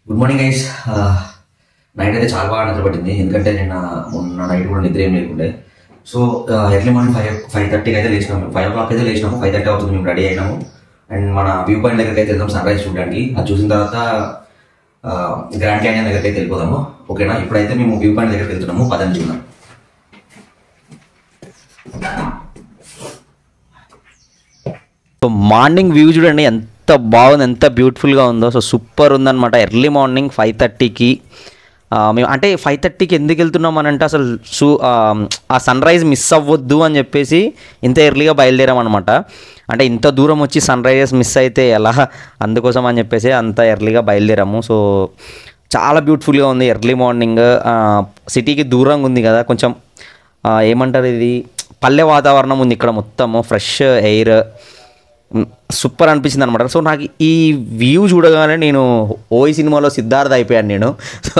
Good morning guys. Night అయితే చాలా బాగా నిద్రపట్టింది, ఎందుకంటే నేను మొన్న నైట్ కూడా నిద్ర ఏం లేకుండే. సో ఎర్లీ మార్నింగ్ 5:30కి అయితే లేచినాము, 5 o'clock అయితే లేచినాము. 5:30 అవుతుంది, మేము రెడీ అయినాము. అండ్ మన వ్యూ పాయింట్ దగ్గరికి అయితే వెళ్దాం సన్ రైజ్ చూడడానికి. అది చూసిన తర్వాత గ్రాండ్ క్యానియన్ దగ్గరికి అయితే వెళ్ళిపోదాము. ఓకేనా, ఇప్పుడైతే మేము వ్యూ పాయింట్ దగ్గరికి వెళ్తున్నాము, పదండి చూద్దాం. మార్నింగ్ వ్యూ చూడండి ఎంత బాగుంది, ఎంత బ్యూటిఫుల్గా ఉందో. సో సూపర్ ఉందన్నమాట. ఎర్లీ మార్నింగ్ 5:30కి మేము అంటే 5:30కి ఎందుకు వెళ్తున్నాం అని అంటే అసలు ఆ సన్ రైజ్ మిస్ అవ్వద్దు అని చెప్పేసి ఇంత ఎర్లీగా బయలుదేరామన్నమాట. అంటే ఇంత దూరం వచ్చి సన్ రైజెస్ మిస్ అయితే ఎలా, అందుకోసం అని చెప్పేసి అంత ఎర్లీగా బయలుదేరాము. సో చాలా బ్యూటిఫుల్గా ఉంది. ఎర్లీ మార్నింగ్ సిటీకి దూరంగా ఉంది కదా, కొంచెం ఏమంటారు, ఇది పల్లె వాతావరణం ఉంది ఇక్కడ, మొత్తము ఫ్రెష్ ఎయిర్, సూపర్ అనిపించింది అనమాట. సో నాకు ఈ వ్యూ చూడగానే నేను ఓయి సినిమాలో సిద్ధార్థ్ అయిపోయాను నేను. సో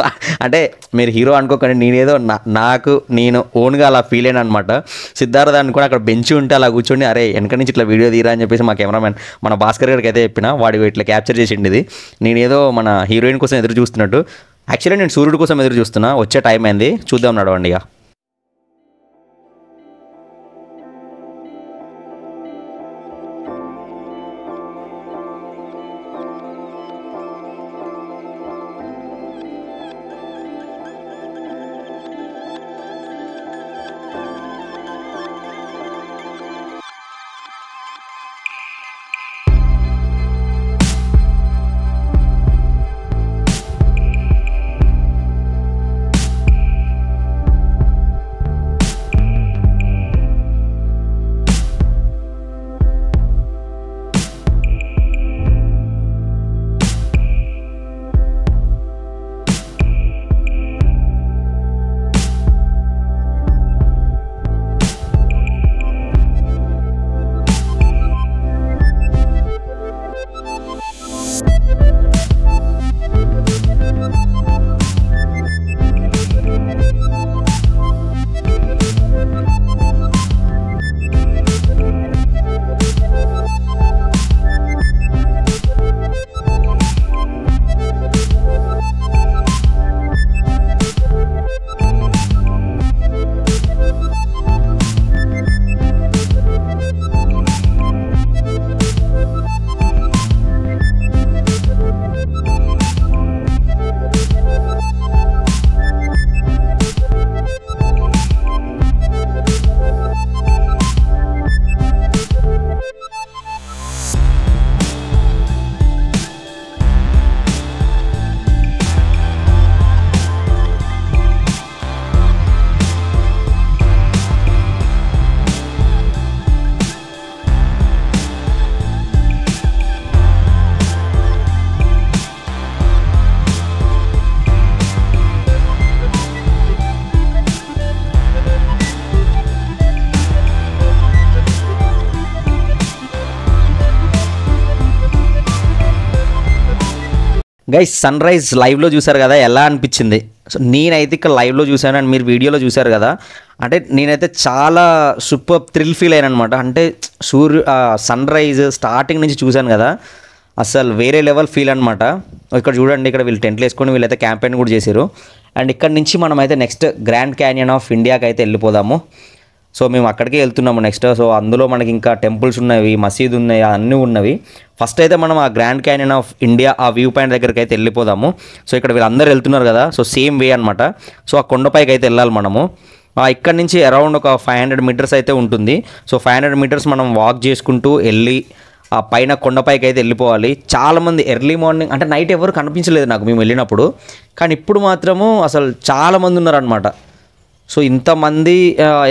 అంటే మీరు హీరో అనుకోకండి, నేనేదో నేను ఓన్గా అలా ఫీల్ అయినా అనమాట. సిద్ధార్థ్ అనుకుని అక్కడ బెంచ్ ఉంటే అలా కూర్చొని అరే వెనక నుంచి ఇట్లా వీడియో తీరా అని చెప్పేసి మా కెమెరామెన్ మన భాస్కర్ గారికి అయితే చెప్పిన, వాడు ఇట్లా క్యాప్చర్ చేసిండి. ఇది నేనేదో మన హీరోయిన్ కోసం ఎదురు చూస్తున్నట్టు. యాక్చువల్లీ నేను సూర్యుడి కోసం ఎదురు చూస్తున్నా, వచ్చే టైం అయింది, చూద్దాం నడవండి. ఇక గైస్ సన్ రైజ్ లైవ్లో చూసారు కదా, ఎలా అనిపించింది? సో నేనైతే ఇక్కడ లైవ్లో చూశాను అండ్ మీరు వీడియోలో చూసారు కదా. అంటే నేనైతే చాలా సూపర్ థ్రిల్ ఫీల్ అయ్యాను అనమాట. అంటే సన్ రైజ్ స్టార్టింగ్ నుంచి చూశాను కదా, అసలు వేరే లెవెల్ ఫీల్ అనమాట. ఇక్కడ చూడండి, ఇక్కడ వీళ్ళు టెంట్లు వేసుకొని వీళ్ళైతే క్యాంపెయిన్ కూడా చేశారు. అండ్ ఇక్కడ నుంచి మనం అయితే నెక్స్ట్ గ్రాండ్ క్యానియన్ ఆఫ్ ఇండియాకి అయితే వెళ్ళిపోదాము. సో మేము అక్కడికే వెళ్తున్నాము నెక్స్ట్. సో అందులో మనకి ఇంకా టెంపుల్స్ ఉన్నవి, మసీదు ఉన్నాయి, అన్నీ ఉన్నవి. ఫస్ట్ అయితే మనం ఆ గ్రాండ్ క్యానియన్ ఆఫ్ ఇండియా ఆ వ్యూ పాయింట్ దగ్గరికి అయితే వెళ్ళిపోదాము. సో ఇక్కడ వీళ్ళందరూ వెళ్తున్నారు కదా, సో సేమ్ వే అనమాట. సో ఆ కొండపైకి అయితే వెళ్ళాలి మనము. ఇక్కడ నుంచి అరౌండ్ ఒక 500 మీటర్స్ అయితే ఉంటుంది. సో 500 మీటర్స్ మనం వాక్ చేసుకుంటూ వెళ్ళి ఆ పైన కొండపైకి అయితే వెళ్ళిపోవాలి. చాలామంది ఎర్లీ మార్నింగ్, అంటే నైట్ ఎవరు కనిపించలేదు నాకు మేము వెళ్ళినప్పుడు, కానీ ఇప్పుడు మాత్రము అసలు చాలామంది ఉన్నారనమాట. సో ఇంతమంది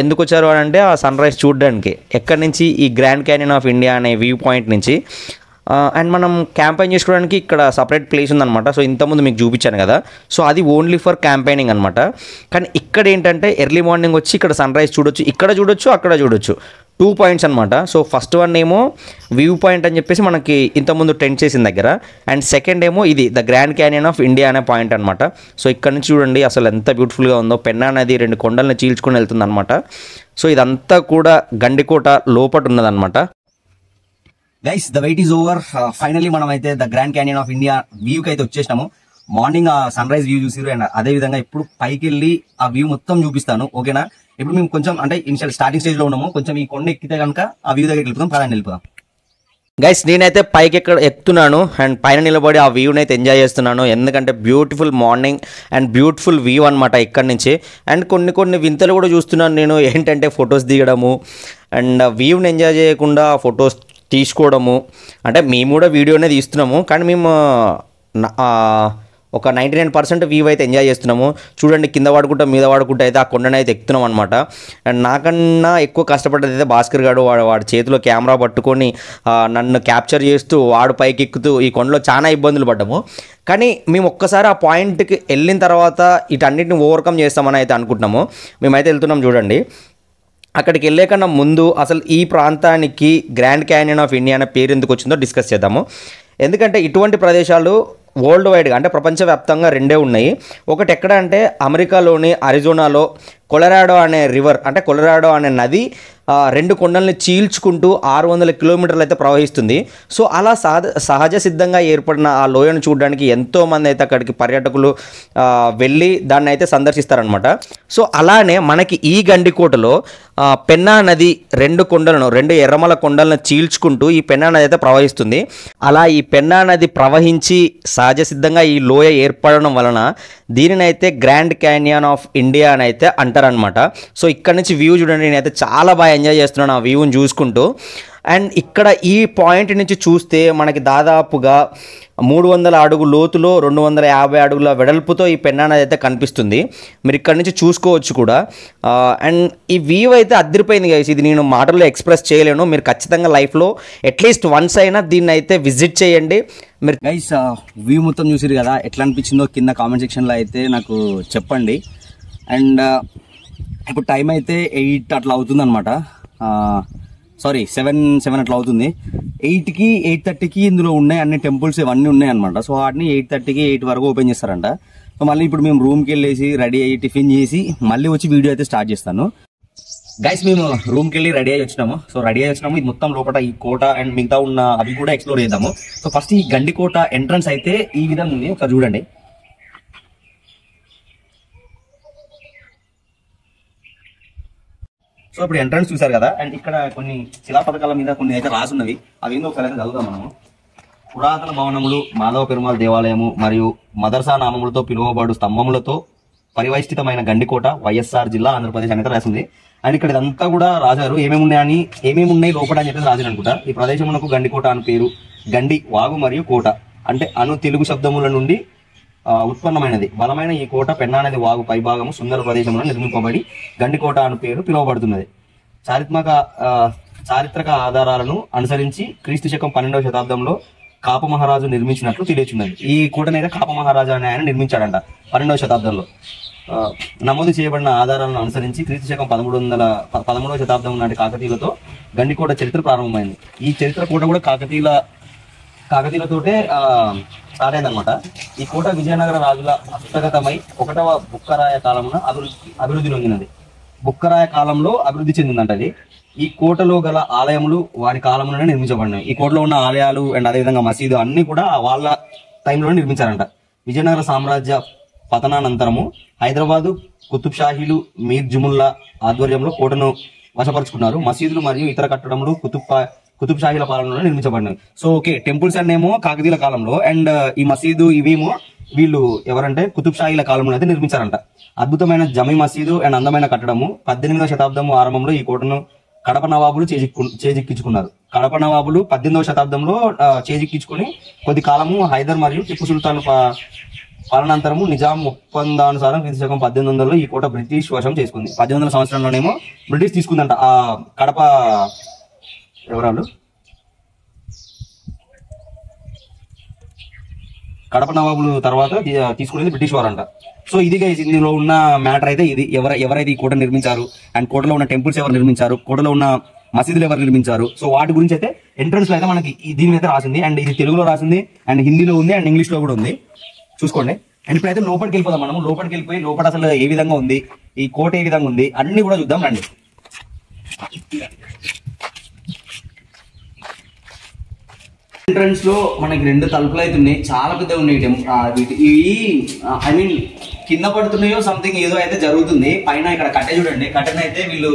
ఎందుకు వచ్చారు అని అంటే ఆ సన్ రైజ్ చూడడానికి. ఎక్కడి నుంచి? ఈ గ్రాండ్ క్యానియన్ ఆఫ్ ఇండియా అనే వ్యూ పాయింట్ నుంచి. అండ్ మనం క్యాంపెయిన్ చేసుకోవడానికి ఇక్కడ సపరేట్ ప్లేస్ ఉందన్నమాట. సో ఇంతకుముందు మీకు చూపించాను కదా, సో అది ఓన్లీ ఫర్ క్యాంపెయినింగ్ అనమాట. కానీ ఇక్కడ ఏంటంటే ఎర్లీ మార్నింగ్ వచ్చి ఇక్కడ సన్ రైజ్ చూడొచ్చు, ఇక్కడ చూడొచ్చు, అక్కడ చూడొచ్చు. 2 పాయింట్స్ అనమాట. సో ఫస్ట్ వన్ ఏమో వ్యూ పాయింట్ అని చెప్పేసి మనకి ఇంతకుముందు టెంట్ చేసిన దగ్గర, అండ్ సెకండ్ ఏమో ఇది the grand canyon of India అనే పాయింట్ అనమాట. సో ఇక్కడ నుంచి చూడండి అసలు ఎంత బ్యూటిఫుల్గా ఉందో. పెన్నా నది 2 కొండలను చీల్చుకొని వెళ్తుంది అనమాట. సో ఇదంతా కూడా గండికోట లోపట ఉన్నదన్నమాట. Guys the wait is over. Finally మనం అయితే the grand canyon of India వ్యూకి అయితే వచ్చేసినాము. మార్నింగ్ ఆ సన్ రైజ్ వ్యూ చూసిరు అండ్ అదే విధంగా ఇప్పుడు పైకి వెళ్ళి ఆ వ్యూ మొత్తం చూపిస్తాను. ఓకేనా? ఇప్పుడు మేము కొంచెం అంటే ఇనిషియల్ స్టార్టింగ్ స్టేజ్ లో ఉన్నాము. కొంచెం ఈ కొండ ఎక్కితే కనుక ఆ వ్యూ దగ్గరికి వెళ్ళిపోతాం. పదాన్ని వెళ్ళిపోదాం. గైస్ నేనైతే పైకి ఎక్కుతున్నాను అండ్ పైన నిలబడి ఆ వ్యూని అయితే ఎంజాయ్ చేస్తున్నాను. ఎందుకంటే beautiful morning and beautiful view అనమాట ఇక్కడ నుంచి. అండ్ కొన్ని వింతలు కూడా చూస్తున్నాను నేను. ఏంటంటే ఫొటోస్ దిగడము అండ్ వ్యూని ఎంజాయ్ చేయకుండా ఫొటోస్ తీసుకోవడము. అంటే మేము కూడా వీడియోనే తీస్తున్నాము, కానీ మేము ఒక 99% వ్యూ అయితే ఎంజాయ్ చేస్తున్నాము. చూడండి, కింద వాడుకుంటా మీద వాడుకుంటా అయితే ఆ కొండను అయితే ఎక్కుతున్నాం అనమాట. అండ్ నాకన్నా ఎక్కువ కష్టపడ్డది అయితే భాస్కర్ గారు. వాడి చేతిలో కెమెరా పట్టుకొని నన్ను క్యాప్చర్ చేస్తూ వాడు పైకి ఎక్కుతూ ఈ కొండలో చాలా ఇబ్బందులు పడ్డాము. కానీ మేము ఒక్కసారి ఆ పాయింట్కి వెళ్ళిన తర్వాత వీటన్నిటిని ఓవర్కమ్ చేస్తామని అయితే అనుకుంటున్నాము. మేమైతే వెళ్తున్నాం. చూడండి, అక్కడికి వెళ్ళే కన్నా ముందు అసలు ఈ ప్రాంతానికి గ్రాండ్ క్యానియన్ ఆఫ్ ఇండియా అనే పేరు ఎందుకు వచ్చిందో డిస్కస్ చేద్దాము. ఎందుకంటే ఇటువంటి ప్రదేశాలు వరల్డ్ వైడ్గా అంటే ప్రపంచవ్యాప్తంగా రెండే ఉన్నాయి. ఒకటి ఎక్కడ అంటే అమెరికాలోని అరిజోనాలో కొలరాడో అనే రివర్ అంటే కొలరాడో అనే నది 2 కొండల్ని చీల్చుకుంటూ 600 కిలోమీటర్లు అయితే ప్రవహిస్తుంది. సో అలా సహజ సిద్ధంగా ఏర్పడిన ఆ లోయను చూడడానికి ఎంతోమంది అయితే అక్కడికి పర్యాటకులు వెళ్ళి దాన్ని అయితే సందర్శిస్తారనమాట. సో అలానే మనకి ఈ గండికోటలో పెన్నా నది 2 ఎర్రమల కొండలను చీల్చుకుంటూ ఈ పెన్నా నది అయితే ప్రవహిస్తుంది. అలా ఈ పెన్నా నది ప్రవహించి సహజ సిద్ధంగా ఈ లోయ ఏర్పడడం వలన దీనినైతే గ్రాండ్ క్యానియన్ ఆఫ్ ఇండియా అని అయితే అంటారనమాట. సో ఇక్కడ నుంచి వ్యూ చూడండి, నేనైతే చాలా బాగా ఎంజాయ్ చేస్తున్నాను ఆ వ్యూని చూసుకుంటూ. అండ్ ఇక్కడ ఈ పాయింట్ నుంచి చూస్తే మనకి దాదాపుగా 300 అడుగు లోతులో 250 అడుగుల వెడల్పుతో ఈ పెన్నా నది అయితే కనిపిస్తుంది. మీరు ఇక్కడ నుంచి చూసుకోవచ్చు కూడా. అండ్ ఈ వ్యూ అయితే అదిరిపోయింది గైస్. ఇది నేను మాటల్లో ఎక్స్ప్రెస్ చేయలేను. మీరు ఖచ్చితంగా లైఫ్లో అట్లీస్ట్ వన్స్ అయినా దీన్ని అయితే విజిట్ చేయండి. మీరు గైస్ వ్యూ మొత్తం చూసిరు కదా, ఎట్లా అనిపించిందో కింద కామెంట్ సెక్షన్లో అయితే నాకు చెప్పండి. అండ్ ఇప్పుడు టైం అయితే 8 అట్లా అవుతుంది అనమాట. సారీ 7 అట్లా అవుతుంది. 8కి 8:30కి ఇందులో ఉన్నాయి అన్ని టెంపుల్స్ ఇవన్నీ ఉన్నాయి అనమాట. సో వాటిని 8:30కి 8 వరకు ఓపెన్ చేస్తారంట. సో మళ్ళీ ఇప్పుడు మేము రూమ్కి వెళ్ళేసి రెడీ అయ్యి టిఫిన్ చేసి మళ్ళీ వచ్చి వీడియో అయితే స్టార్ట్ చేస్తాను. గైస్ మేము రూమ్కి వెళ్ళి రెడీ అయ్యి వచ్చినాము. సో రెడీ అయ్యి వచ్చినాము. ఇది మొత్తం లోపల ఈ కోట అండ్ మిగతా ఉన్న అవి కూడా ఎక్స్ప్లోర్ చేద్దాము. సో ఫస్ట్ ఈ గండికోట ఎంట్రన్స్ అయితే ఈ విధంగా ఉంది, ఒకసారి చూడండి. సో ఇప్పుడు ఎంట్రన్స్ చూసారు కదా, అండ్ ఇక్కడ కొన్ని శిలా పథకాల మీద కొన్ని అయితే రాసున్నవి. అవి ఏందో ఒకసారి అయితే చదువుతాం మనము. పురాతన భవనములు, మాధవ పెరుమాళ్ దేవాలయము మరియు మదర్సా నామములతో పిలువబడు స్తంభములతో పరివేష్టితమైన గండికోట, వైఎస్ఆర్ జిల్లా, ఆంధ్రప్రదేశ్ అనేది రాసింది. అండ్ ఇక్కడ ఇదంతా కూడా రాశారు ఏమేమి ఉన్నాయి లోపల అని చెప్పేసి రాజు అనుకుంటా. ఈ ప్రదేశమునకు గండికోట అని పేరు. గండి వాగు మరియు కోట అంటే తెలుగు శబ్దముల నుండి ఉత్పన్నమైనది. బలమైన ఈ కోట పెన్నా నది వాగు పైభాగము సుందర ప్రదేశంలో నిర్మింపబడి గండికోట అని పేరు పిలువబడుతున్నది. చారిత్రక ఆధారాలను అనుసరించి క్రీస్తు శకం 12వ శతాబ్దంలో కాప మహారాజు నిర్మించినట్లు తెలియచున్నది. ఈ కోటనైతే కాప మహారాజు అనే ఆయన నిర్మించాడంట 12వ శతాబ్దంలో. నమోదు చేయబడిన ఆధారాలను అనుసరించి క్రీస్తు శకం 13వ శతాబ్దం నాటి కాకతీయులతో గండికోట చరిత్ర ప్రారంభమైంది. ఈ చరిత్ర కోట కూడా కాకతీయులతోటే స్టార్ట్ అయిందనమాట. ఈ కోట విజయనగర రాజుల హస్తగతమై 1వ బుక్కరాయ కాలంలో అభివృద్ధి నొందినది. బుక్కరాయ కాలంలో అభివృద్ధి చెందిందంట అది. ఈ కోటలో గల ఆలయములు వారి కాలంలోనే నిర్మించబడినాయి. ఈ కోటలో ఉన్న ఆలయాలు అండ్ అదేవిధంగా మసీదు అన్ని కూడా వాళ్ళ టైంలోనే నిర్మించారంట. విజయనగర సామ్రాజ్య పతనానంతరము హైదరాబాదు కుతుబ్ షాహీలు మీర్ జుముల్లా ఆధ్వర్యంలో కోటను వశపరుచుకున్నారు. మసీదులు మరియు ఇతర కట్టడములు కుతుబ్ షాహీల పాలనలో నిర్మించబడినాయి. సో ఓకే, టెంపుల్స్ అన్నేమో కాకతీయుల కాలంలో అండ్ ఈ మసీదు ఇవేమో వీళ్ళు ఎవరంటే కుతుబ్ షాహీల కాలంలో అయితే నిర్మించారంట. అద్భుతమైన జమీ మసీదు అండ్ అందమైన కట్టడము. 18వ శతాబ్దం ఆరంభంలో ఈ కోటను కడప నవాబులు చేజిక్కించుకున్నారు. కడప నవాబులు 18వ శతాబ్దంలో చేజిక్కించుకుని కొద్ది కాలము హైదర్ మరియు టిప్పు సుల్తాన్ పాలనాంతరము నిజాం ఒప్పందానుసారం క్రీస్తు శకం 1800లో ఈ కోట బ్రిటిష్ వశం చేసుకుంది. 1800 సంవత్సరంలోనేమో బ్రిటిష్ తీసుకుందంట ఆ కడప. ఎవరాలు కడప నవాబులు తర్వాత తీసుకునేది బ్రిటిష్ వారంట. సో ఇది గైస్ ఇందులో ఉన్న మ్యాటర్ అయితే ఇది. ఎవరైతే ఈ కోట నిర్మించారు అండ్ కోటలో ఉన్న టెంపుల్స్ ఎవరు నిర్మించారు, కోటలో ఉన్న మసీదులు ఎవరు నిర్మించారు, సో వాటి గురించి అయితే ఎంట్రన్స్ లో అయితే మనకి దీని అయితే రాసింది. అండ్ ఇది తెలుగులో రాసింది అండ్ హిందీలో ఉంది అండ్ ఇంగ్లీష్ లో కూడా ఉంది, చూసుకోండి. అండ్ ఇప్పుడైతే లోపలికి వెళ్ళిపోదాం. మనము లోపలికి వెళ్ళిపోయి లోపల అసలు ఏ విధంగా ఉంది, ఈ కోట ఏ విధంగా ఉంది అన్ని కూడా చూద్దాం రండి. ఎంట్రన్స్ లో మనకి 2 తలుపులు అయితే ఉన్నాయి, చాలా పెద్దగా ఉన్నాయి. ఇవి ఐ మీన్ కింద పడుతున్నాయో సంథింగ్ ఏదో అయితే జరుగుతుంది. పైన ఇక్కడ కట్టె చూడండి, కట్టెను అయితే వీళ్ళు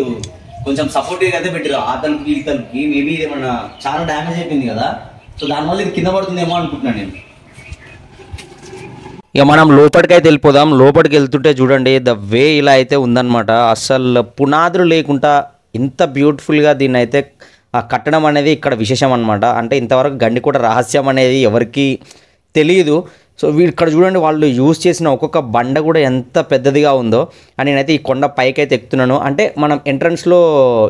కొంచెం సపోర్టివ్ అయితే పెట్టారు. ఆ తలుపుకి ఈ తలుపుకి మేబీ ఇది మన చాలా డ్యామేజ్ అయిపోయింది కదా, సో దానివల్ల ఇది కింద పడుతుందేమో అనుకుంటున్నాను నేను. ఇక మనం లోపలికైతే వెళ్ళిపోదాం. లోపలికి వెళ్తుంటే చూడండి ద వే ఇలా అయితే ఉందన్నమాట. అసలు పునాదులు లేకుండా ఇంత బ్యూటిఫుల్గా దీన్ని అయితే కట్టడం అనేది ఇక్కడ విశేషం అనమాట. అంటే ఇంతవరకు గండికోట రహస్యం అనేది ఎవరికి తెలియదు. సో ఇక్కడ చూడండి వాళ్ళు యూజ్ చేసిన ఒక్కొక్క బండ కూడా ఎంత పెద్దదిగా ఉందో. అని నేనైతే ఈ కొండ పైకి అయితే ఎక్కుతున్నాను. అంటే మనం ఎంట్రన్స్లో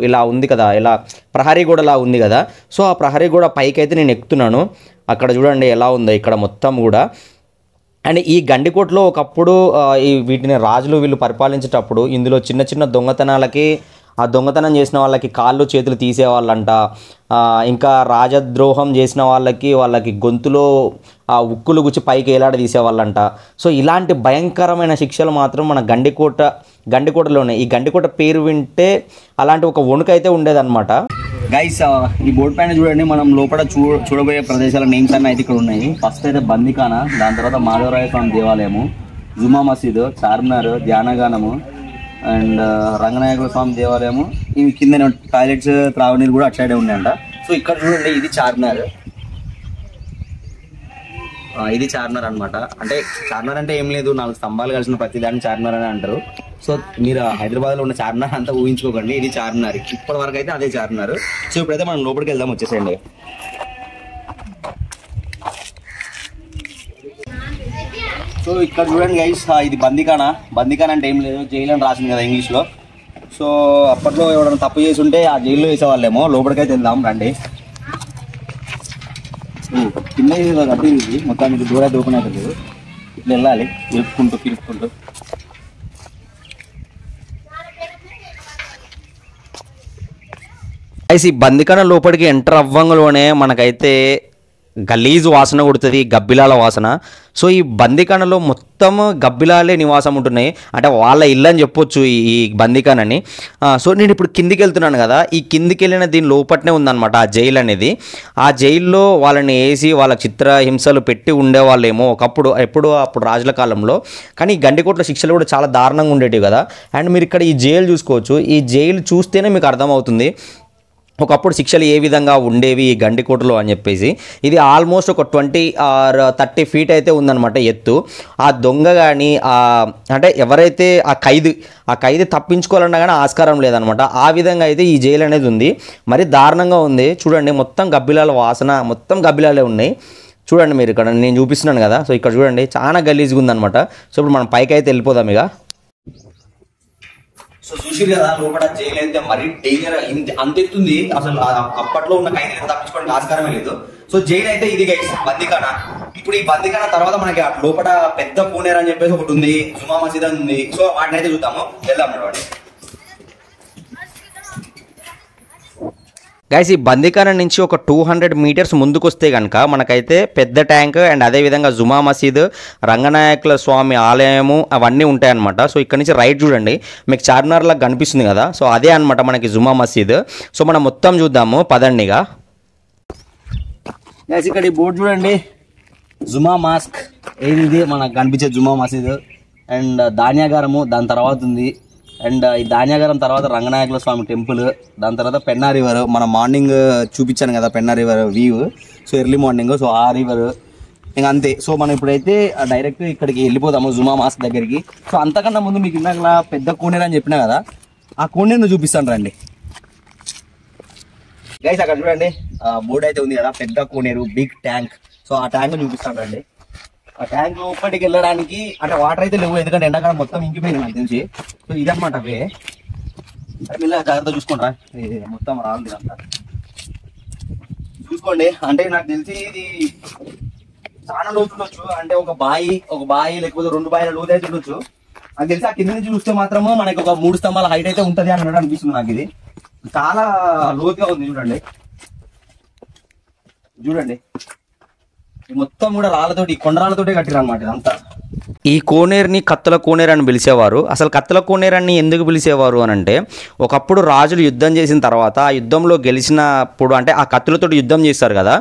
ఇలా ఉంది కదా, ఇలా ప్రహరీ గోడలా ఉంది కదా, సో ఆ ప్రహరీ గోడ పైకి అయితే నేను ఎక్కుతున్నాను. అక్కడ చూడండి ఎలా ఉందో ఇక్కడ మొత్తం కూడా. అండ్ ఈ గండికోటలో ఒకప్పుడు ఈ వీటిని రాజులు వీళ్ళు పరిపాలించేటప్పుడు ఇందులో చిన్న చిన్న దొంగతనాలకి ఆ దొంగతనం చేసిన వాళ్ళకి కాళ్ళు చేతులు తీసేవాళ్ళంట. ఇంకా రాజద్రోహం చేసిన వాళ్ళకి గొంతులో ఆ ఉక్కులు గుచ్చి పైకి ఏలాడ తీసేవాళ్ళంట. సో ఇలాంటి భయంకరమైన శిక్షలు మాత్రం మన గండికోటలోనే. ఈ గండికోట పేరు వింటే అలాంటి ఒక వణుకు అయితే ఉండేదన్నమాట. గైస్ ఈ బోర్డు పైన చూడండి, మనం లోపల చూడబోయే ప్రదేశాల నేమ్స్ అన్నీ అయితే ఇక్కడ ఉన్నాయి. ఫస్ట్ అయితే బందిఖానా, దాని తర్వాత మాధవరాయ స్వామి దేవాలయము, జుమా మసీదు, చార్మినార్, ధ్యానగానము అండ్ రంగనాయకుల స్వామి దేవాలయము. ఇవి కింద టాయిలెట్స్ త్రాగునీరు కూడా అటు సైడే ఉన్నాయంట. సో ఇక్కడ చూడండి ఇది చార్మినార్, ఇది చార్మినార్ అనమాట. అంటే చార్మినార్ అంటే ఏం లేదు, 4 స్తంభాలు కలిసిన ప్రతి దాన్ని చార్మినార్ అని అంటారు. సో మీరు హైదరాబాద్లో ఉన్న చార్మినార్ అంతా ఊహించుకోకండి, ఇది చార్మినార్. ఇప్పటి వరకు అయితే అదే చార్మినార్. సో ఇప్పుడైతే మనం లోపలికి వెళ్దాం, వచ్చేసేయండి. సో ఇక్కడ చూడండి గైస్, ఇది బందిఖానా. బందిఖానా అంటే ఏం లేదు, జైలు అని రాసింది కదా ఇంగ్లీష్లో. సో అప్పట్లో ఎవరైనా తప్పు చేసి ఉంటే ఆ జైల్లో వేసేవాళ్ళేమో. లోపలికైతే వెళ్దాం రండి. కింద కట్టింది మొత్తం, మీకు దూరం అయితే ఓపెన్ అవుతుంది. ఇట్లా వెళ్ళాలి పిలుపుకుంటూ. ఈ బందిఖానా లోపలికి ఎంటర్ అవ్వంగానే మనకైతే గలీజు వాసన కొడుతుంది, గబ్బిలాల వాసన. సో ఈ బందిఖానాలో మొత్తం గబ్బిలాలే నివాసం ఉంటున్నాయి. అంటే వాళ్ళ ఇల్లు అని చెప్పొచ్చు ఈ బందిఖానాని. సో నేను ఇప్పుడు కిందికి వెళ్తున్నాను కదా, ఈ కిందికి వెళ్ళిన దీని లోపట్నే ఉందన్నమాట ఆ జైలు అనేది. ఆ జైల్లో వాళ్ళని వేసి వాళ్ళ చిత్రహింసలు పెట్టి ఉండేవాళ్ళేమో అప్పుడు రాజుల కాలంలో. కానీ ఈ గండికోట్ల శిక్షలు కూడా చాలా దారుణంగా ఉండేటివి కదా. అండ్ మీరు ఇక్కడ ఈ జైలు చూసుకోవచ్చు. ఈ జైలు చూస్తేనే మీకు అర్థమవుతుంది ఒకప్పుడు శిక్షలు ఏ విధంగా ఉండేవి ఈ గండికోటలో అని చెప్పేసి. ఇది ఆల్మోస్ట్ ఒక 20 or 30 feet అయితే ఉందన్నమాట ఎత్తు. ఆ దొంగ కానీ అంటే ఎవరైతే ఆ ఖైదీ తప్పించుకోవాలన్నా కానీ ఆస్కారం లేదనమాట. ఆ విధంగా అయితే ఈ జైలు అనేది ఉంది. మరి దారుణంగా ఉంది చూడండి. మొత్తం గబ్బిలాల వాసన, మొత్తం గబ్బిలాలే ఉన్నాయి. చూడండి మీరు ఇక్కడ నేను చూపిస్తున్నాను కదా. సో ఇక్కడ చూడండి చాలా గలీజ్గా ఉందన్నమాట. సో ఇప్పుడు మనం పైకి అయితే వెళ్ళిపోదాం ఇక. సో చూసి కదా లోపల జైలు అయితే మరీ డేంజర్ అంత ఎత్తుంది. అసలు అప్పట్లో ఉన్న ఖైదీలను తప్పించుకోవడానికి ఆస్కారమే లేదు. సో జైలు అయితే ఇది గైస్ బందిఖానా. ఇప్పుడు ఈ బందిఖానా తర్వాత మనకి లోపల పెద్ద పూనేరు అని చెప్పేసి ఒకటి ఉంది, జుమా మసీద్ అని ఉంది. సో వాటిని అయితే చూద్దాము, వెళ్దాం వాటి. గైస్ ఈ బందిఖానా నుంచి ఒక 200 meters ముందుకు వస్తే కనుక మనకైతే పెద్ద ట్యాంక్ అండ్ అదేవిధంగా జుమా మసీద్, రంగనాయకుల స్వామి ఆలయము అవన్నీ ఉంటాయన్నమాట. సో ఇక్కడ నుంచి రైట్ చూడండి, మీకు చార్మినార్ లాగా కనిపిస్తుంది కదా. సో అదే అనమాట మనకి జుమా మసీద్. సో మనం మొత్తం చూద్దాము పదండిగా. గైస్ ఇక్కడ ఈ బోర్డు చూడండి, జుమా మాస్క్ ఏది మనకు కనిపించే జుమా మసీద్ అండ్ ధాన్యాగారము దాని తర్వాత ఉంది. అండ్ ఈ ధాన్యాగారం తర్వాత రంగనాయకుల స్వామి టెంపుల్, దాని తర్వాత పెన్నా రివర్. మనం మార్నింగ్ చూపించాను కదా Penna river view. So early morning, so ఆ రివర్ ఇంకా అంతే. సో మనం ఇప్పుడైతే డైరెక్ట్ ఇక్కడికి వెళ్ళిపోదాము జుమా మాస్క్ దగ్గరికి. సో అంతకన్నా ముందు మీకు ఇందాక పెద్ద కోనేరు అని చెప్పినా కదా, ఆ కోనేరును చూపిస్తాను రండి. గైస్ అక్కడ చూడండి బోర్డు అయితే ఉంది కదా, పెద్ద కోనేరు, బిగ్ ట్యాంక్. సో ఆ ట్యాంక్ చూపిస్తాను రండి. ఆ ట్యాంక్ లోపలికి వెళ్ళడానికి అంటే వాటర్ అయితే లేవు, ఎందుకంటే ఎండాకాలం మొత్తం ఇంకిపోయింది నాకు తెలిసి. సో ఇదన్నమాట అవే. ఇలా జాగ్రత్త చూసుకుంటా, మొత్తం రాదు అంతా చూసుకోండి. అంటే నాకు తెలిసి ఇది చాలా లోతు ఉండొచ్చు. అంటే ఒక బాయి లేకపోతే 2 బాయిల లోతు అయితే ఉండొచ్చు నాకు తెలిసి. ఆ కింద నుంచి చూస్తే మాత్రము మనకి ఒక 3 స్తంభాల హైట్ అయితే ఉంటది అని అనిపిస్తుంది నాకు. ఇది చాలా లోతుగా ఉంది చూడండి. మొత్తం కూడా రాళ్ళతోటి, కొండరాళ్ళతోటే కట్టిరు అనమాట ఇదంతా. ఈ కోనేరుని కత్తుల కోనేరు అని పిలిచేవారు. అసలు కత్తుల కోనేరు అని ఎందుకు పిలిచేవారు అని అంటే, ఒకప్పుడు రాజులు యుద్ధం చేసిన తర్వాత ఆ యుద్ధంలో గెలిచినప్పుడు అంటే ఆ కత్తులతో యుద్ధం చేస్తారు కదా,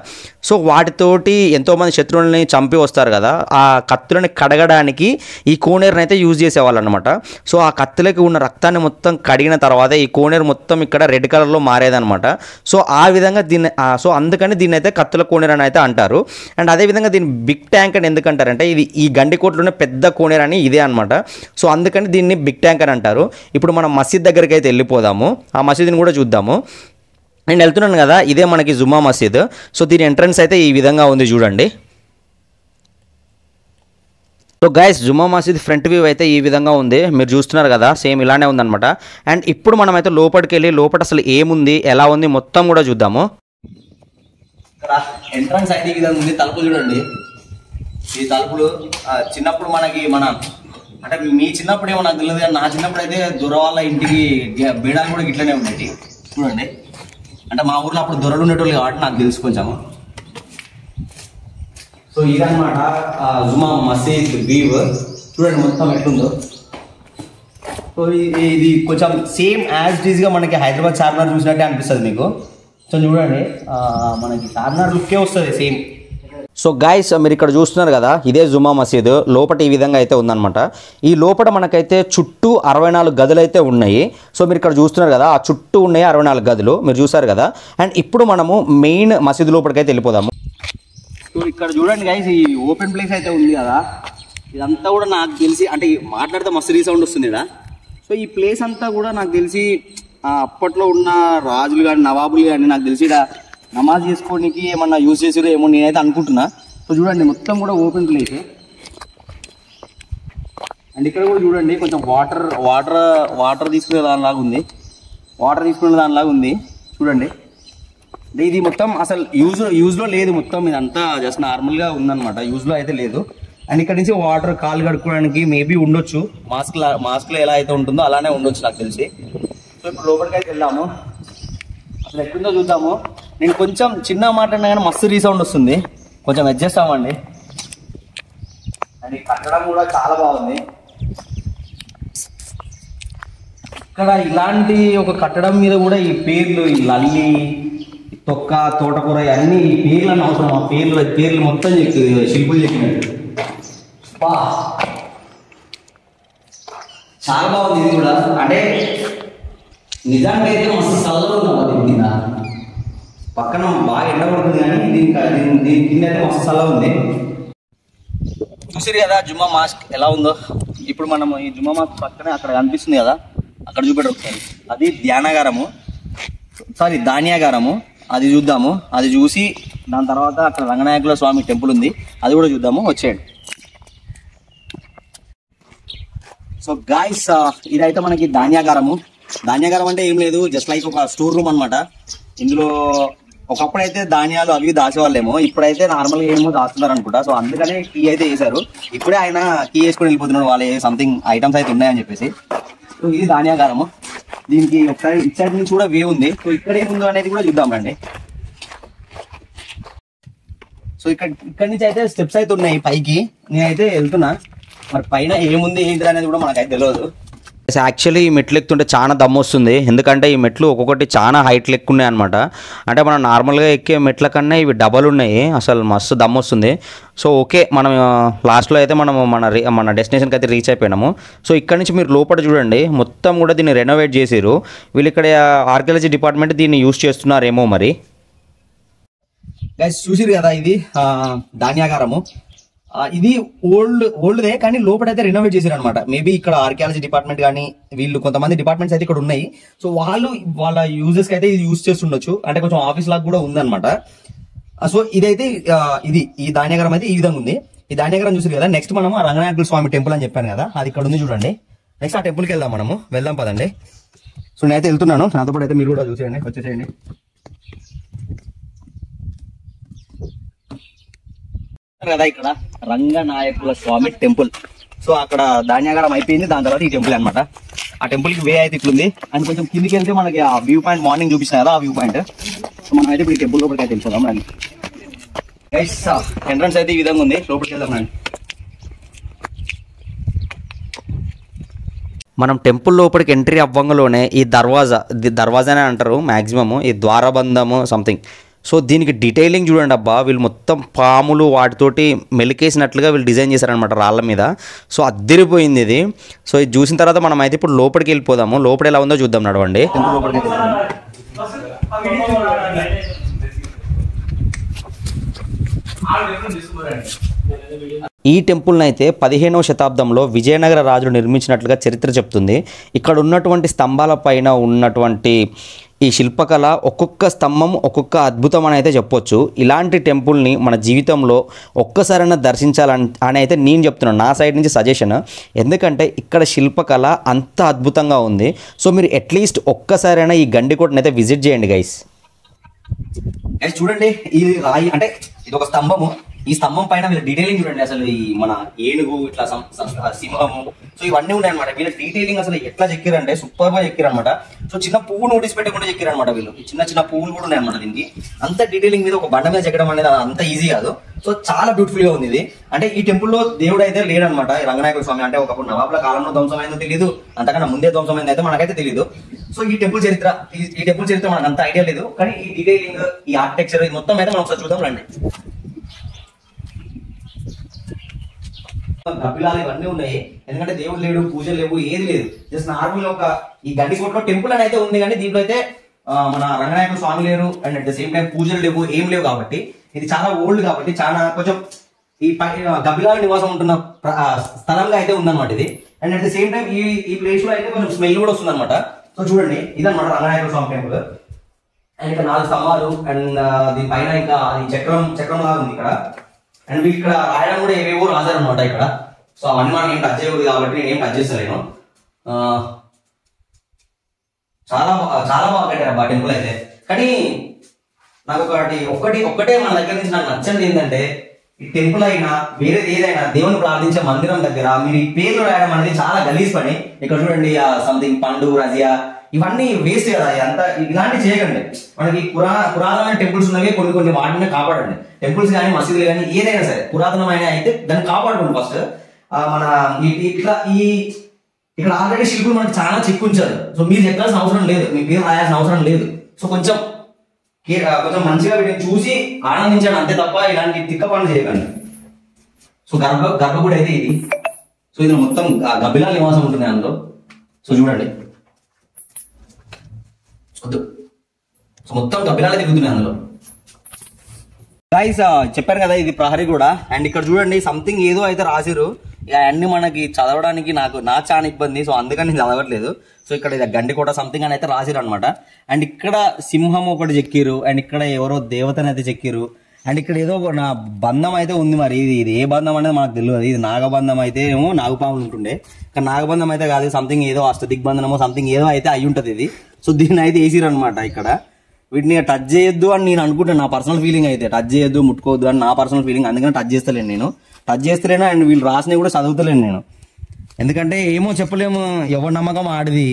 సో వాటితోటి ఎంతోమంది శత్రువులని చంపి వస్తారు కదా, ఆ కత్తులని కడగడానికి ఈ కోనేరుని అయితే యూజ్ చేసేవాళ్ళు అనమాట. సో ఆ కత్తులకి ఉన్న రక్తాన్ని మొత్తం కడిగిన తర్వాత ఈ కోనేరు మొత్తం ఇక్కడ రెడ్ కలర్లో మారేదనమాట. సో ఆ విధంగా దీన్ని సో అందుకని దీన్ని అయితే కత్తుల కోనేరు అని అయితే అంటారు. అండ్ అదేవిధంగా దీన్ని బిగ్ ట్యాంక్ అని ఎందుకంటారంటే, ఇది ఈ గండికోటలోనే పెద్ద కోనేరు అని ఇదే అనమాట. సో అందుకని దీన్ని బిగ్ ట్యాంక్ అని అంటారు. ఇప్పుడు మనం మసీద్ దగ్గరికి అయితే వెళ్ళిపోదాము, ఆ మసీదుని కూడా చూద్దాము. నేను వెళ్తున్నాను కదా, ఇదే మనకి జుమ్మా మసీద్. సో దీని ఎంట్రన్స్ అయితే ఈ విధంగా ఉంది చూడండి. సో గైస్, జుమ్మా మసీద్ ఫ్రంట్ వ్యూ అయితే ఈ విధంగా ఉంది, మీరు చూస్తున్నారు కదా, సేమ్ ఇలానే ఉందన్నమాట. అండ్ ఇప్పుడు మనం అయితే లోపలికి వెళ్ళి లోపల అసలు ఏముంది, ఎలా ఉంది మొత్తం కూడా చూద్దాము. ఇక్కడ ఎంట్రన్స్ అయితే ఈ విధంగా ఉంది. తలుపులు చూడండి, ఈ తలుపులు చిన్నప్పుడు మనకి అంటే మీ చిన్నప్పుడు ఏమో నాకు తెలియదు, కానీ నా చిన్నప్పుడు అయితే దొర వాళ్ళ ఇంటికి బేడాలు కూడా ఇట్లనే ఉండేవి చూడండి. అంటే మా ఊర్లో అప్పుడు దొరలు ఉండేటోళ్ళు కాబట్టి నాకు తెలుసు కొంచెము. సో ఇదన్నమాట జుమ్మా మసీద్ వ్యూ చూడండి మొత్తం ఎట్లుందో. సో ఇది కొంచెం సేమ్ యాజ్ ఇట్ ఈస్గా మనకి హైదరాబాద్ చార్మినార్ చూసినట్టే అనిపిస్తుంది మీకు. సో చూడండి మనకి చార్మినార్ లుక్కే వస్తుంది సేమ్. సో గైస్, మీరు ఇక్కడ చూస్తున్నారు కదా, ఇదే జుమ్మా మసీద్. లోపల ఈ విధంగా అయితే ఉందన్నమాట. ఈ లోపల మనకైతే చుట్టూ 64 గదులు అయితే ఉన్నాయి. సో మీరు ఇక్కడ చూస్తున్నారు కదా, ఆ చుట్టూ ఉన్నాయి 64 గదులు, మీరు చూసారు కదా. అండ్ ఇప్పుడు మనము మెయిన్ మసీద్ లోపలికి అయితే వెళ్ళిపోదాము. సో ఇక్కడ చూడండి గైస్, ఈ ఓపెన్ ప్లేస్ అయితే ఉంది కదా, ఇదంతా కూడా నాకు తెలిసి అంటే మాట్లాడితే మస్తు రీసౌండ్ వస్తుంది ఇక్కడ. సో ఈ ప్లేస్ అంతా కూడా నాకు తెలిసి అప్పట్లో ఉన్న రాజులు కానీ నవాబులు కానీ నాకు తెలిసి ఇక్కడ నమాజ్ చేసుకోవడానికి ఏమన్నా యూజ్ చేసారో ఏమో నేనైతే అనుకుంటున్నా. సో చూడండి మొత్తం కూడా ఓపెన్ ప్లేస్. అండ్ ఇక్కడ కూడా చూడండి కొంచెం వాటర్ తీసుకునే దానిలాగా ఉంది, చూడండి. అంటే ఇది మొత్తం అసలు యూజ్లో లేదు, మొత్తం ఇదంతా జస్ట్ నార్మల్గా ఉందన్నమాట, యూజ్లో అయితే లేదు. అండ్ ఇక్కడ నుంచి వాటర్ కాలు కడుక్కోవడానికి మేబీ ఉండొచ్చు, మాస్క్లో ఎలా అయితే ఉంటుందో అలానే ఉండొచ్చు నాకు తెలిసి. సో ఇప్పుడు లోపలికి అయితే వెళ్దాము, అసలు ఎక్కడుందో చూద్దాము. నేను కొంచెం చిన్న మాట్లాడినా కానీ మస్తు రీసౌండ్ వస్తుంది, కొంచెం అడ్జస్ట్ అవ్వండి. అండ్ ఈ కట్టడం కూడా చాలా బాగుంది. ఇక్కడ ఇలాంటి ఒక కట్టడం మీద కూడా ఈ పేర్లు, ఈ లల్లి, తొక్క, తోటకూర అన్ని ఈ పేర్లను అవసరం. ఆ పేర్లు మొత్తం శిల్పులు చెప్పినట్టు చాలా బాగుంది. ఇది కూడా అంటే నిజానికి అయితే మస్తు చల్లగా ఉంది. దీని కింద పక్కన బాగా ఎండ పడుతుంది, కానీ దీని కింద అయితే మస్తు చల్లగా ఉంది. చూసారు కదా జుమ్మా మాస్క్ ఎలా ఉందో. ఇప్పుడు మనం ఈ జుమ్మా మాస్క్ పక్కనే అక్కడ కనిపిస్తుంది కదా, అక్కడ చూపెట్టారు ఒకసారి, అది ధాన్యాగారము. అది చూద్దాము. అది చూసి దాని తర్వాత అక్కడ రంగనాయకుల స్వామి టెంపుల్ ఉంది, అది కూడా చూద్దాము, వచ్చేయండి. సో గాయ్స్, ఇదైతే మనకి ధాన్యాగారం అంటే ఏం లేదు, జస్ట్ లైక్ ఒక స్టోర్ రూమ్ అనమాట. ఇందులో ఒకప్పుడు అయితే ధాన్యాలు అవి దాచేవాళ్ళేమో, ఇప్పుడైతే నార్మల్గా ఏమో దాస్తున్నారు అనుకుంటా. సో అందుకనే కీ అయితే వేశారు. ఇప్పుడే ఆయన కీ వేసుకొని వెళ్ళిపోతున్నాడు, వాళ్ళ సంథింగ్ ఐటమ్స్ అయితే ఉన్నాయని చెప్పేసి. సో ఇది ధాన్యాగారము. దీనికి ఒకసారి ఇటు సైడ్ నుంచి కూడా వే ఉంది. సో ఇక్కడ ఏముందో అనేది కూడా చూద్దామండి. సో ఇక్కడ నుంచి అయితే స్టెప్స్ అయితే ఉన్నాయి పైకి, నేనైతే వెళ్తున్నా. మరి పైన ఏముంది ఏంటి అనేది కూడా మనకైతే తెలియదు. యాక్చువల్లీ ఈ మెట్లు ఎక్కుతుంటే చాలా దమ్ము వస్తుంది, ఎందుకంటే ఈ మెట్లు ఒక్కొక్కటి చాలా హైట్లు ఎక్కువ ఉన్నాయి అనమాట. అంటే మనం నార్మల్గా ఎక్కే మెట్ల కన్నా ఇవి డబల్ ఉన్నాయి, అసలు మస్తు దమ్ము వస్తుంది. సో ఓకే, మనం లాస్ట్లో అయితే మనం మన డెస్టినేషన్కి అయితే రీచ్ అయిపోయినాము. సో ఇక్కడ నుంచి మీరు లోపల చూడండి, మొత్తం కూడా దీన్ని రెనోవేట్ చేసారు వీళ్ళు. ఇక్కడ ఆర్కియాలజీ డిపార్ట్మెంట్ దీన్ని యూజ్ చేస్తున్నారేమో మరి. గైస్ చూసిరు కదా, ఇది ధాన్యాగారము. ఇది ఓల్డ్దే, కానీ లోపలైతే రెనోవేట్ చేశారు అనమాట. మేబీ ఇక్కడ ఆర్కియాలజీ డిపార్ట్మెంట్ కానీ వీళ్ళు కొంతమంది డిపార్ట్మెంట్స్ అయితే ఇక్కడ ఉన్నాయి. సో వాళ్ళ యూజెస్ కి అయితే ఇది యూజ్ చేస్తుండొచ్చు, అంటే కొంచెం ఆఫీస్ లాగా కూడా ఉందన్నమాట. సో ఇదైతే ఈ ధాన్యాగారం అయితే ఈ విధంగా ఉంది. ఈ ధాన్యాగారం చూసారు కదా. నెక్స్ట్ మనం రంగనాయకుల స్వామి టెంపుల్ అని చెప్పాను కదా, అది ఇక్కడ ఉంది చూడండి. నెక్స్ట్ ఆ టెంపుల్కి వెళ్దాం పదండి. సో నేనైతే వెళ్తున్నాను, నాతో పాటు అయితే మీరు కూడా చూసేయండి, వచ్చేసేయండి. కదా ఇక్కడ రంగనాయకుల స్వామి టెంపుల్. సో అక్కడ ధాన్యాగారం అయిపోయింది, దాని తర్వాత ఈ టెంపుల్ అనమాట. ఆ టెంపుల్ కి వే అయితే ఇట్లుంది. అండ్ కొంచెం కిందికి వెళ్తే మనకి ఆ వ్యూ పాయింట్ మార్నింగ్ చూపిస్తాయి కదా, ఆ వ్యూ పాయింట్. సో మనం అయితే ఇప్పుడు ఈ టెంపుల్ లోపలికి అయితే వెళ్ళిపోదాం రండి. గైస్ ఎంట్రన్స్ అయితే ఈ విధంగా ఉంది, లోపలికి వెళ్దాం రండి. మనం టెంపుల్ లోపలికి ఎంట్రీ అవ్వంగానే ఈ దర్వాజానే అంటారు మ్యాక్సిమము, ఈ ద్వారబంధము సంథింగ్. సో దీనికి డీటెయిలింగ్ చూడండి అబ్బా, వీళ్ళు మొత్తం పాములు వాటితోటి మెలికేసినట్లుగా వీళ్ళు డిజైన్ చేశారనమాట రాళ్ళ మీద. సో అద్దరిపోయింది ఇది. సో ఇది చూసిన తర్వాత మనం అయితే ఇప్పుడు లోపలికి వెళ్ళిపోదాము. లోపల ఎలా ఉందో చూద్దాం, నడవండి. ఈ టెంపుల్ని అయితే 15వ శతాబ్దంలో విజయనగర రాజులు నిర్మించినట్లుగా చరిత్ర చెప్తుంది. ఇక్కడ ఉన్నటువంటి స్తంభాల పైన ఉన్నటువంటి ఈ శిల్పకళ ఒక్కొక్క స్తంభం ఒక్కొక్క అద్భుతం అని అయితే చెప్పొచ్చు. ఇలాంటి టెంపుల్ని మన జీవితంలో ఒక్కసారైనా దర్శించాలని అయితే నేను చెప్తున్నాను, నా సైడ్ నుంచి సజెషన్. ఎందుకంటే ఇక్కడ శిల్పకళ అంత అద్భుతంగా ఉంది. సో మీరు అట్లీస్ట్ ఒక్కసారైనా ఈ గండికోటని అయితే విజిట్ చేయండి గైస్. చూడండి, ఇది రాయి అంటే ఇది ఒక స్తంభము. ఈ స్తంభం పైన వీళ్ళ డీటెయిలింగ్ చూడండి. అసలు ఈ మన ఏనుగు ఇట్లా సింహము, సో ఇవన్నీ ఉన్నాయన్నమాట. వీళ్ళ డీటెయిలింగ్ అసలు ఎట్లా చెక్కిరంటే సూపర్ గా చెక్కిరనమాట. సో చిన్న పువ్వు నోటీస్ పెట్టకుండా చెక్కిరనమాట వీళ్ళు. చిన్న పువ్వులు కూడా ఉన్నాయన్నమాట దీనికి. అంత డీటెయిలింగ్ మీద ఒక బండ మీద చెక్కడం అనేది అంత ఈజీ కాదు. సో చాలా బ్యూటిఫుల్ గా ఉంది ఇది. అంటే ఈ టెంపుల్లో దేవుడు అయితే లేడనమాట, ఈ రంగనాయకుల స్వామి. అంటే ఒకప్పుడు నవాబుల కాలంలో ధ్వంసమైందో తెలియదు, అంతకన్నా ముందే ధ్వంసమైంది అయితే మనకైతే తెలియదు. సో ఈ టెంపుల్ చరిత్ర మనకు అంత ఐడియా లేదు. కానీ ఈ డీటెయిలింగ్, ఈ ఆర్కిటెక్చర్ ఇది మొత్తం అయితే మనం ఒకసారి చూద్దాం రండి. గబ్బిలాలు ఇవన్నీ ఉన్నాయి. ఎందుకంటే దేవుడు లేడు, పూజలు లేవు, ఏది లేదు. జస్ట్ నార్మల్ ఒక ఈ గండికోటలో టెంపుల్ అని అయితే ఉంది, కానీ దీంట్లో అయితే మన రంగనాయకుల స్వామి లేరు. And at the same time పూజలు లేవు, ఏం లేవు. కాబట్టి ఇది చాలా ఓల్డ్ కాబట్టి చాలా కొంచెం ఈ గబ్బిలాల నివాసం ఉంటున్న స్థలంగా అయితే ఉందన్నమాట ఇది. And at the same time ఈ ప్లేస్ లో అయితే కొంచెం స్మెల్ కూడా వస్తుంది అనమాట. సో చూడండి, ఇదన్నమాట రంగనాయకుల స్వామి టెంపుల్. అండ్ ఇక్కడ 4 స్తంభాలు అండ్ దీని పైన ఇంకా అది చక్రం లాగా ఉంది ఇక్కడ. అండ్ ఇక్కడ రాయడం కూడా ఏవేవో రాశారనమాట ఇక్కడ. సో అవన్నీ మనం ఏం టచ్ చేయకూడదు కాబట్టి నేను ఏం టచ్ చేస్తలేను. చాలా బాగా కట్టారు ఆ టెంపుల్ అయితే. కానీ నాకు ఒక్కటే మన దగ్గర నుంచి నాకు నచ్చండి ఏంటంటే, ఈ టెంపుల్ అయినా వేరేది ఏదైనా దేవుని ప్రార్థించే మందిరం దగ్గర మీరు ఈ పేర్లు రాయడం అనేది చాలా గలీజ్ పని. ఇక్కడ చూడండి, సంథింగ్ పండు, రజియా, ఇవన్నీ వేస్ట్ కదా. అంతా ఇలాంటి చేయకండి. మనకి పురాతనమైన టెంపుల్స్ ఉన్నవి, కొన్ని వాటిని కాపాడండి. టెంపుల్స్ కానీ మసీదులు కానీ ఏదైనా సరే పురాతనమైన అయితే దాన్ని కాపాడుకోండి ఫస్ట్. మన ఇక్కడ ఆల్రెడీ శిల్పులు మనకి చాలా చెక్కుంచారు. సో మీరు చెక్కాల్సిన అవసరం లేదు, మీ పేరు రాయాల్సిన అవసరం లేదు. సో కొంచెం మంచిగా వీటిని చూసి ఆనందించండి అంతే తప్ప ఇలాంటి తిక్క పనులు చేయకండి. సో గర్భగుడి అయితే ఇది. సో ఇది మొత్తం గబ్బిలాల నివాసం ఉంటుంది అందులో. సో చూడండి, సో మొత్తం గబ్బిలాలే తిరుగుతున్నాయి అందులో. గైస్ చెప్పారు కదా, ఇది ప్రహరీ కూడా. అండ్ ఇక్కడ చూడండి, సంథింగ్ ఏదో అయితే రాసిరు. అన్ని మనకి చదవడానికి నా చాలా ఇబ్బంది. సో అందుకని నేను చదవట్లేదు. సో ఇక్కడ గండికోట సంథింగ్ అని అయితే రాసిరు అనమాట. అండ్ ఇక్కడ సింహం ఒకటి చెక్కిరు. అండ్ ఇక్కడ ఎవరో దేవతని అయితే చెక్కిరు. అండ్ ఇక్కడ ఏదో నా బంధం అయితే ఉంది. మరి ఇది ఏ బంధం అనేది మనకు తెలియదు. ఇది నాగబంధం అయితే ఏమో నాగపాములు ఉంటుండే, కానీ నాగబంధం అయితే కాదు. సంథింగ్ ఏదో అష్టదిగ్బంధనమో సంథింగ్ ఏదో అయితే అయి ఉంటది ఇది. సో దీన్ని అయితే వేసిరు అనమాట. ఇక్కడ వీటిని టచ్ చేయొద్దు అని నేను అనుకుంటాను, నా పర్సనల్ ఫీలింగ్ అయితే. టచ్ చేయొద్దు, ముట్టుకోవద్దు అని నా పర్సనల్ ఫీలింగ్. అందుకని టచ్ చేస్తలేను నేను. టచ్ చేస్తలేను. అండ్ వీళ్ళు రాసినవి కూడా చదువుతలేను నేను. ఎందుకంటే ఏమో చెప్పలేము, ఎవరి నమ్మకం ఆడిది.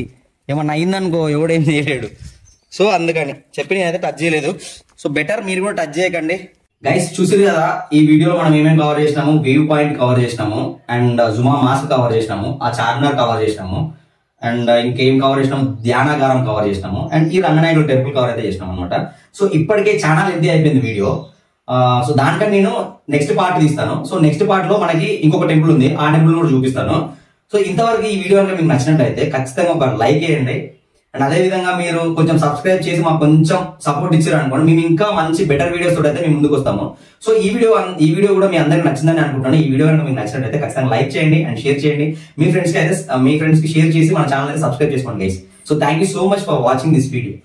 ఏమన్నా అయిందనుకో ఎవడేం చేయలేడు. సో అందుకని చెప్పి నేనైతే టచ్ చేయలేదు. సో బెటర్ మీరు కూడా టచ్ చేయకండి. గైస్ చూసారు కదా, ఈ వీడియోలో మనం ఏమేమి కవర్ చేసినాము. వ్యూ పాయింట్ కవర్ చేసినాము, అండ్ జుమా మాస్క్ కవర్ చేసినాము, ఆ చార్మినార్ కవర్ చేసినాము, అండ్ ఇంకేం కవర్ చేసినాము, ధ్యానాగారం కవర్ చేసినాము, అండ్ ఈ రంగనాయకుడు టెంపుల్ కవర్ అయితే చేసినాం అనమాట. సో ఇప్పటికే చాలా లెంతీ అయిపోయింది వీడియో. సో దానికని నేను నెక్స్ట్ పార్ట్ తీస్తాను. సో నెక్స్ట్ పార్ట్ లో మనకి ఇంకొక టెంపుల్ ఉంది, ఆ టెంపుల్ కూడా చూపిస్తాను. సో ఇంతవరకు ఈ వీడియో కనుక మీకు నచ్చినట్టయితే ఖచ్చితంగా ఒక లైక్ చేయండి. అండ్ అదే విధంగా మీరు కొంచెం సబ్స్క్రైబ్ చేసి మాకు కొంచెం సపోర్ట్ ఇచ్చారు అనుకోండి, మేము ఇంకా మంచి బెటర్ వీడియోస్ తోటి అయితే మేము ముందుకు వస్తాము. సో ఈ వీడియో కూడా మీ అందరికి నచ్చిందని అనుకుంటున్నాను. ఈ వీడియో కనుక మీకు నచ్చినట్టయితే ఖచ్చితంగా లైక్ చేయండి అండ్ షేర్ చేయండి. మీ ఫ్రెండ్స్ కి షేర్ చేసి మన ఛానల్ అయితే సబ్స్క్రైబ్ చేసుకోండి guys. So thank you so much for watching this video.